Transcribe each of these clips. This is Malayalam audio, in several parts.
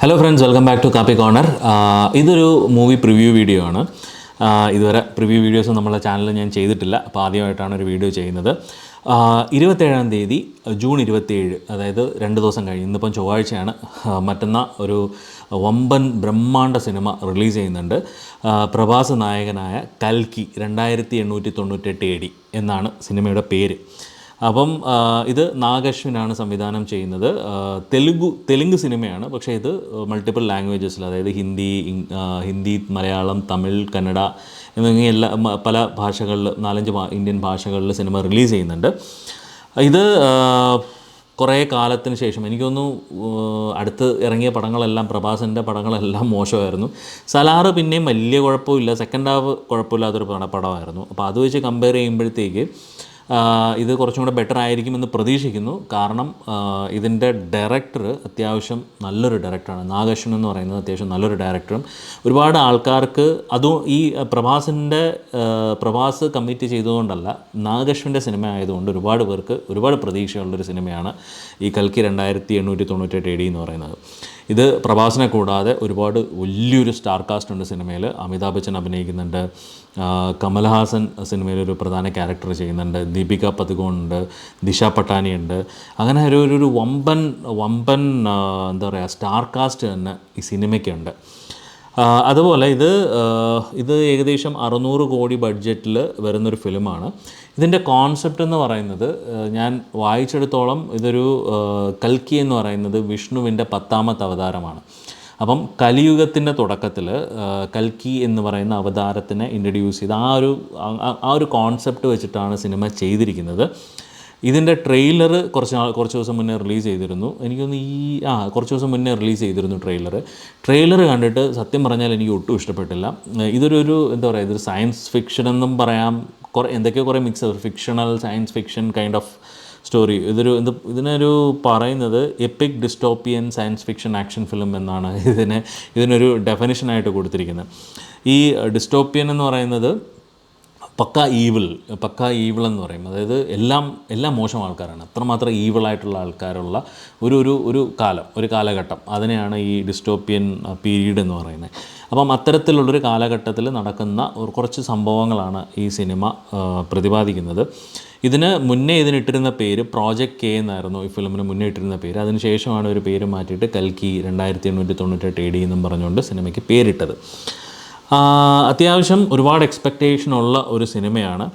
Hello friends, welcome back to Kappi corner. ഇതൊരു മൂവി പ്രിവ്യൂ വീഡിയോ ആണ്. ഇതുവരെ പ്രിവ്യൂ വീഡിയോസ് നമ്മളെ ചാനലിൽ ഞാൻ ചെയ്തിട്ടില്ല, അപ്പോൾ ആദ്യമായിട്ടാണ് ഒരു വീഡിയോ ചെയ്യുന്നത്. 27-ാം തീയതി ജൂൺ 27, അതായത് 2 ദിവസം കഴിഞ്ഞ്, ഇന്നിപ്പം ചൊവ്വാഴ്ചയാണ്. മറ്റന്നാൾ ഒരു വമ്പൻ ബ്രഹ്മാണ്ഡ സിനിമ റിലീസ് ചെയ്യുന്നുണ്ട്. പ്രഭാസ് നായകനായ കൽക്കി 2898 AD എന്നാണ് സിനിമയുടെ പേര്. അപ്പം ഇത് നാഗശ്വിനാണ് സംവിധാനം ചെയ്യുന്നത്. തെലുങ്ക് സിനിമയാണ്, പക്ഷേ ഇത് മൾട്ടിപ്പിൾ ലാംഗ്വേജസിൽ, അതായത് ഹിന്ദി, മലയാളം, തമിഴ്, കന്നഡ എന്നിങ്ങനെ പല ഭാഷകളിൽ 4-5 ഇന്ത്യൻ ഭാഷകളിൽ സിനിമ റിലീസ് ചെയ്യുന്നുണ്ട്. ഇത് കുറേ കാലത്തിന് ശേഷം, എനിക്കൊന്നു അടുത്ത് ഇറങ്ങിയ പടങ്ങളെല്ലാം, പ്രഭാസിൻ്റെ പടങ്ങളെല്ലാം മോശമായിരുന്നു. സലാറ് പിന്നെയും വലിയ കുഴപ്പമില്ല, സെക്കൻഡ് ഹാഫ് കുഴപ്പമില്ലാത്തൊരു പടമായിരുന്നു. അപ്പോൾ അത് വെച്ച് കമ്പയർ ചെയ്യുമ്പോഴത്തേക്ക് ഇത് കുറച്ചും കൂടെ ബെറ്റർ ആയിരിക്കുമെന്ന് പ്രതീക്ഷിക്കുന്നു. കാരണം ഇതിൻ്റെ ഡയറക്ടർ അത്യാവശ്യം നല്ലൊരു ഡയറക്ടറാണ്. നാഗശ്വൻ എന്ന് പറയുന്നത് അത്യാവശ്യം നല്ലൊരു ഡയറക്ടറും, ഒരുപാട് ആൾക്കാർക്ക് അതും ഈ പ്രഭാസ് കമ്മിറ്റ് ചെയ്തുകൊണ്ടല്ല, നാഗശ്വൻ്റെ സിനിമ ആയതുകൊണ്ട് ഒരുപാട് പേർക്ക് ഒരുപാട് പ്രതീക്ഷയുള്ളൊരു സിനിമയാണ് ഈ കൽക്കി 2898 AD എന്ന് പറയുന്നത്. ഇത് പ്രഭാസിനെ കൂടാതെ ഒരുപാട് വലിയൊരു സ്റ്റാർ കാസ്റ്റ് ഉണ്ട് സിനിമയിൽ. അമിതാഭ് ബച്ചൻ അഭിനയിക്കുന്നുണ്ട്, കമൽഹാസൻ സിനിമയിലൊരു പ്രധാന ക്യാരക്ടർ ചെയ്യുന്നുണ്ട്, ദീപിക പദുകോൺ ഉണ്ട്, ദിശ പട്ടാനി ഉണ്ട്. അങ്ങനെ ഒരു വമ്പൻ എന്താ പറയുക, സ്റ്റാർ കാസ്റ്റ് തന്നെ ഈ സിനിമയ്ക്കുണ്ട്. അതുപോലെ ഇത് ഏകദേശം 600 കോടി ബഡ്ജറ്റിൽ വരുന്നൊരു ഫിലിമാണ്. ഇതിൻ്റെ കോൺസെപ്റ്റ് എന്ന് പറയുന്നത്, ഞാൻ വായിച്ചെടുത്തോളം ഇതൊരു കൽക്കി എന്ന് പറയുന്നത് വിഷ്ണുവിൻ്റെ 10ാമത്തെ അവതാരമാണ്. അപ്പം കലിയുഗത്തിൻ്റെ തുടക്കത്തിൽ കൽക്കി എന്ന് പറയുന്ന അവതാരത്തിനെ ഇൻട്രൊഡ്യൂസ് ചെയ്ത് ആ ഒരു കോൺസെപ്റ്റ് വെച്ചിട്ടാണ് സിനിമ ചെയ്തിരിക്കുന്നത്. ഇതിൻ്റെ ട്രെയിലർ കുറച്ച് ദിവസം മുന്നേ റിലീസ് ചെയ്തിരുന്നു. എനിക്കൊന്ന് കുറച്ച് ദിവസം മുന്നേ റിലീസ് ചെയ്തിരുന്നു ട്രെയിലർ കണ്ടിട്ട് സത്യം പറഞ്ഞാൽ എനിക്ക് ഒട്ടും ഇഷ്ടപ്പെട്ടില്ല. ഇതൊരു എന്താ പറയുക, ഇതൊരു സയൻസ് ഫിക്ഷൻ എന്നും പറയാം, കുറേ mix, fictional science fiction kind of story. ഇതിനൊരു പറയുന്നത് EPIC dystopian science fiction action film എന്നാണ് ഇതിനൊരു ഡെഫിനിഷനായിട്ട് കൊടുത്തിരിക്കുന്നത്. ഈ ഡിസ്റ്റോപ്പിയൻ എന്ന് പറയുന്നത് പക്ക ഈവിൾ എന്ന് പറയും. അതായത് എല്ലാം മോശം ആൾക്കാരാണ്, അത്രമാത്രം ഈവിളായിട്ടുള്ള ആൾക്കാരുള്ള ഒരു കാലഘട്ടം, അതിനെയാണ് ഈ ഡിസ്റ്റോപ്പിയൻ പീരീഡ് എന്ന് പറയുന്നത്. അപ്പം അത്തരത്തിലുള്ളൊരു കാലഘട്ടത്തിൽ നടക്കുന്ന കുറച്ച് സംഭവങ്ങളാണ് ഈ സിനിമ പ്രതിപാദിക്കുന്നത്. ഇതിനിട്ടിരുന്ന പേര് പ്രോജക്റ്റ് കെ എന്നായിരുന്നു ഈ ഫിലിമിന് മുന്നേ ഇട്ടിരുന്ന പേര്. അതിനുശേഷമാണ് ഒരു പേര് മാറ്റിയിട്ട് കൽക്കി 2898 AD എന്നും പറഞ്ഞുകൊണ്ട് സിനിമയ്ക്ക് പേരിട്ടത്. അത്യാവശ്യം ഒരുപാട് എക്സ്പെക്റ്റേഷനുള്ള ഒരു സിനിമയാണ്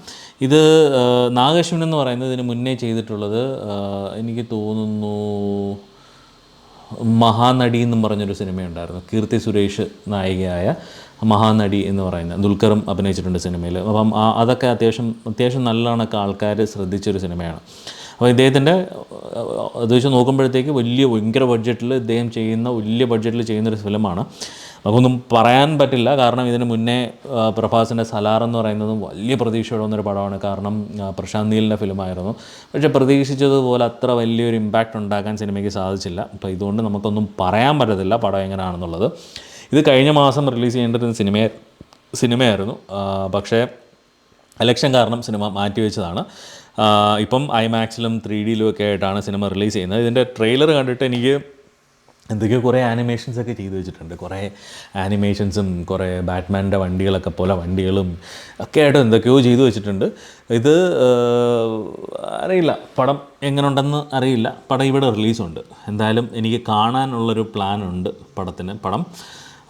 ഇത്. നാഗശ്വൻ എന്ന് പറയുന്നത് ഇതിന് മുന്നേ ചെയ്തിട്ടുള്ളത്, എനിക്ക് തോന്നുന്നു മഹാനടി എന്നും പറഞ്ഞൊരു സിനിമയുണ്ടായിരുന്നു. കീർത്തി സുരേഷ് നായികയായ മഹാനടി എന്ന് പറയുന്ന, ദുൽഖറും അഭിനയിച്ചിട്ടുണ്ട് സിനിമയിൽ. അപ്പം അതൊക്കെ അത്യാവശ്യം നല്ലവണ്ണമൊക്കെ ആൾക്കാർ ശ്രദ്ധിച്ചൊരു സിനിമയാണ്. അപ്പോൾ ഇദ്ദേഹത്തിൻ്റെ അത് വെച്ച് നോക്കുമ്പോഴത്തേക്ക് ഭയങ്കര ബഡ്ജറ്റിൽ ഇദ്ദേഹം വലിയ ബഡ്ജറ്റിൽ ചെയ്യുന്നൊരു ഫിലിമാണ്. നമുക്കൊന്നും പറയാൻ പറ്റില്ല, കാരണം ഇതിന് മുന്നേ പ്രഭാസിൻ്റെ സലാർ എന്ന് പറയുന്നതും വലിയ പ്രതീക്ഷയോടെ വന്നൊരു പടമാണ്. കാരണം പ്രശാന്ത് നീലിൻ്റെ ഫിലിമായിരുന്നു, പക്ഷേ പ്രതീക്ഷിച്ചതുപോലെ അത്ര വലിയൊരു ഇമ്പാക്റ്റ് ഉണ്ടാക്കാൻ സിനിമയ്ക്ക് സാധിച്ചില്ല. അപ്പോൾ ഇതുകൊണ്ട് നമുക്കൊന്നും പറയാൻ പറ്റത്തില്ല പടം എങ്ങനെയാണെന്നുള്ളത്. ഇത് കഴിഞ്ഞ മാസം റിലീസ് ചെയ്യേണ്ടിരുന്ന സിനിമയായിരുന്നു, പക്ഷേ ഇലക്ഷൻ കാരണം സിനിമ മാറ്റിവെച്ചതാണ്. ഇപ്പം ഐമാക്സിലും 3Dയിലും ഒക്കെ ആയിട്ടാണ് സിനിമ റിലീസ് ചെയ്യുന്നത്. ഇതിൻ്റെ ട്രെയിലർ കണ്ടിട്ട് എനിക്ക് എന്തൊക്കെയോ കുറേ ആനിമേഷൻസൊക്കെ ചെയ്തു വെച്ചിട്ടുണ്ട്. കുറേ ആനിമേഷൻസും കുറേ ബാറ്റ്മാൻ്റെ വണ്ടികളൊക്കെ പോലെ വണ്ടികളും ഒക്കെ ആയിട്ട് എന്തൊക്കെയോ ചെയ്തു വെച്ചിട്ടുണ്ട്. ഇത് അറിയില്ല, പടം എങ്ങനെ ഉണ്ടെന്ന് അറിയില്ല. പടം ഇവിടെ റിലീസുണ്ട്. എന്തായാലും എനിക്ക് കാണാനുള്ളൊരു പ്ലാനുണ്ട് പടം.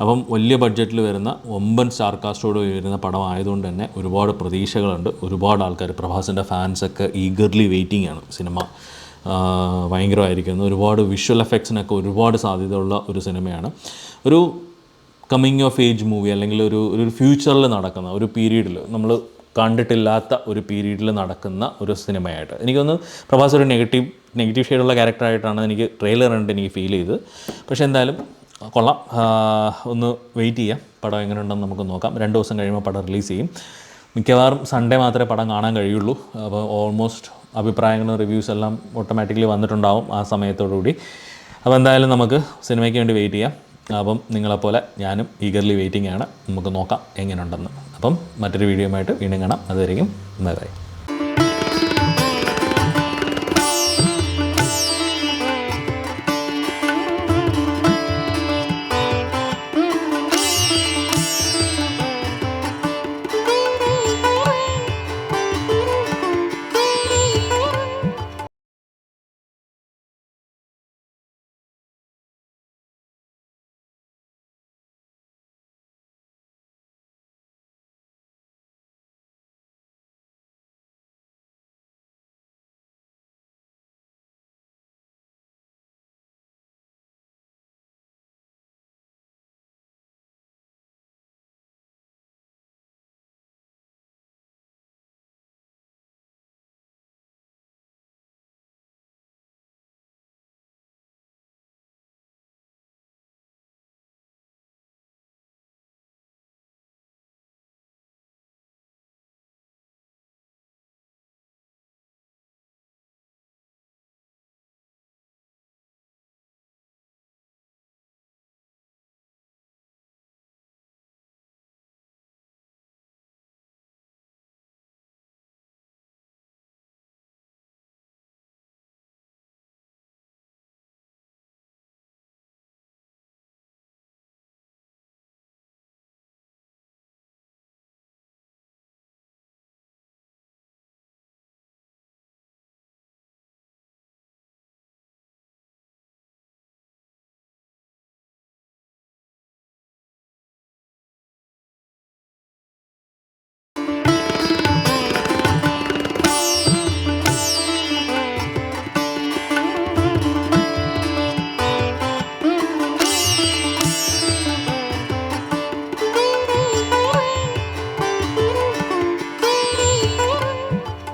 അപ്പം വലിയ ബഡ്ജറ്റിൽ വരുന്ന വമ്പൻ സ്റ്റാർ കാസ്റ്റോട് വരുന്ന പടം ആയതുകൊണ്ട് തന്നെ ഒരുപാട് പ്രതീക്ഷകളുണ്ട്. ഒരുപാട് ആൾക്കാർ, പ്രഭാസിൻ്റെ ഫാൻസൊക്കെ ഈഗർലി വെയിറ്റിംഗ് ആണ് സിനിമ ഭയങ്കരമായിരിക്കുന്നു. ഒരുപാട് വിഷ്വൽ എഫക്ട്സിനൊക്കെ ഒരുപാട് സാധ്യതയുള്ള ഒരു സിനിമയാണ്. ഒരു കമ്മിങ് ഓഫ് ഏജ് മൂവി, അല്ലെങ്കിൽ ഒരു ഫ്യൂച്ചറിൽ നടക്കുന്ന ഒരു പീരീഡിൽ, നമ്മൾ കണ്ടിട്ടില്ലാത്ത ഒരു പീരീഡിൽ നടക്കുന്ന ഒരു സിനിമയായിട്ട് എനിക്കൊന്ന്, പ്രഭാസ് ഒരു നെഗറ്റീവ് ഷെയ്ഡുള്ള ക്യാരക്ടറായിട്ടാണ് എനിക്ക് ട്രെയിലർ കണ്ട് എനിക്ക് ഫീൽ ചെയ്തത്. പക്ഷേ എന്തായാലും കൊള്ളാം. ഒന്ന് വെയിറ്റ് ചെയ്യാം, പടം എങ്ങനെ ഉണ്ടെന്ന് നമുക്ക് നോക്കാം. 2 ദിവസം കഴിയുമ്പോൾ പടം റിലീസ് ചെയ്യും. മിക്കവാറും സൺഡേ മാത്രമേ പടം കാണാൻ കഴിയുള്ളൂ. അപ്പോൾ ഓൾമോസ്റ്റ് അഭിപ്രായങ്ങളും റിവ്യൂസ് എല്ലാം ഓട്ടോമാറ്റിക്കലി വന്നിട്ടുണ്ടാവും ആ സമയത്തോടുകൂടി. അപ്പോൾ എന്തായാലും നമുക്ക് സിനിമയ്ക്ക് വേണ്ടി വെയിറ്റ് ചെയ്യാം. അപ്പം നിങ്ങളെപ്പോലെ ഞാനും ഈഗർലി വെയിറ്റിംഗ് ആണ്. നമുക്ക് നോക്കാം എങ്ങനെയുണ്ടെന്ന്. അപ്പം മറ്റൊരു വീഡിയോയുമായിട്ട് വീണ്ടും കാണാം. അതുവരെയും ബൈ.